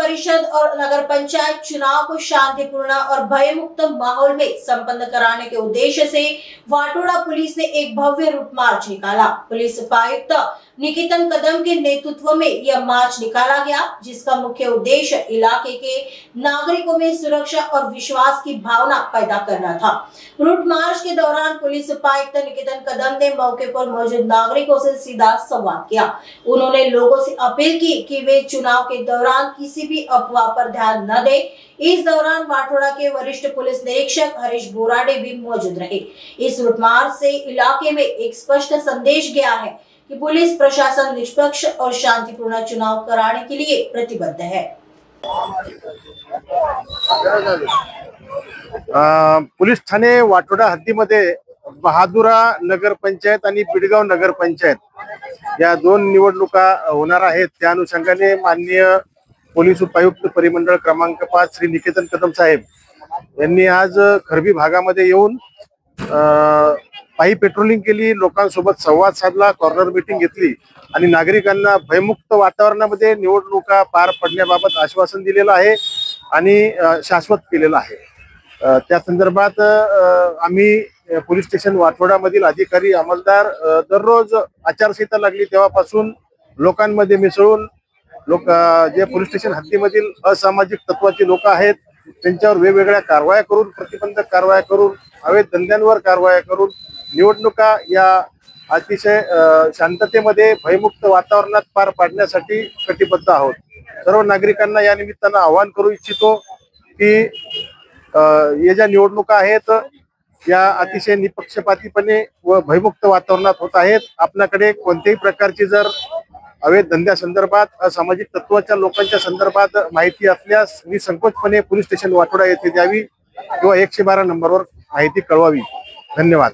परिषद और नगर पंचायत चुनाव को शांतिपूर्ण और भयमुक्त माहौल में संपन्न कराने के उद्देश्य से वाटोड़ा पुलिस ने एक भव्य रूट मार्च निकाला। पुलिस उपायुक्त निकेतन कदम के नेतृत्व में यह मार्च निकाला गया, जिसका मुख्य उद्देश्य इलाके के नागरिकों में सुरक्षा और विश्वास की भावना पैदा करना था। रूट मार्च के दौरान पुलिस उपायुक्त निकेतन कदम ने मौके पर मौजूद नागरिकों से सीधा संवाद किया। उन्होंने लोगों से अपील की कि वे चुनाव के दौरान किसी भी अफवाह पर ध्यान न दें। इस दौरान वाटोड़ा के वरिष्ठ पुलिस निरीक्षक हरीश बोराडे भी मौजूद रहे। इस रूट मार्च से इलाके में एक स्पष्ट संदेश गया है कि पुलिस प्रशासन निष्पक्ष और शांतिपूर्ण चुनाव कराने के लिए प्रतिबद्ध है। पोलीस ठाणे वाटोडा हद्दीमध्ये बहादुरा नगर पंचायत आणि बिडगाव नगर पंचायत या दोन निवडणुका होणार आहेत। त्या अनुषंगाने माननीय पोलीस उपायुक्त परिमंडळ क्रमांक 5 श्री निकेतन कदम साहेब यांनी आज खरबी भागामध्ये येऊन पायी पेट्रोलिंग केली, लोकांसोबत संवाद साधला, कॉर्नर मीटिंग घेतली आणि नागरिकांना भयमुक्त वातावरणामध्ये निवडणुका पार पडण्याबाबत आश्वासन दिलेलं आहे आणि शाश्वत केलेलं आहे। त्या संदर्भात आम्ही पोलीस स्टेशन वाटोडा मधील अधिकारी अंमलदार दररोज आचारसंहिता लागली तेव्हापासून लोकांमध्ये मिसळून जे पोलीस स्टेशन हद्दीमधील असामाजिक तत्वाची लोक आहेत त्यांच्यावर वेगवेगळ्या कारवाया करून, प्रतिबंधक कारवाया करून, अवैध धंद्यांवर कारवाया करून निवडणुका या अतिशय शांततेमध्ये भयमुक्त वातावरणात पार पाडण्यासाठी कटिबद्ध आहोत। सर्व नागरिकांना या निमित्तानं आवाहन करू इच्छितो की या ज्या निवडणुका आहेत या अतिशय निपक्षपातीपणे व भयमुक्त वातावरणात होत आहेत। आपल्याकडे कोणत्याही प्रकारची जर अवैध धंद्यासंदर्भात, असामाजिक तत्वाच्या लोकांच्या संदर्भात माहिती असल्यास निसंकोचपणे पोलीस स्टेशन वाटोडा येथे द्यावी किंवा 112 नंबरवर माहिती कळवावी। धन्यवाद।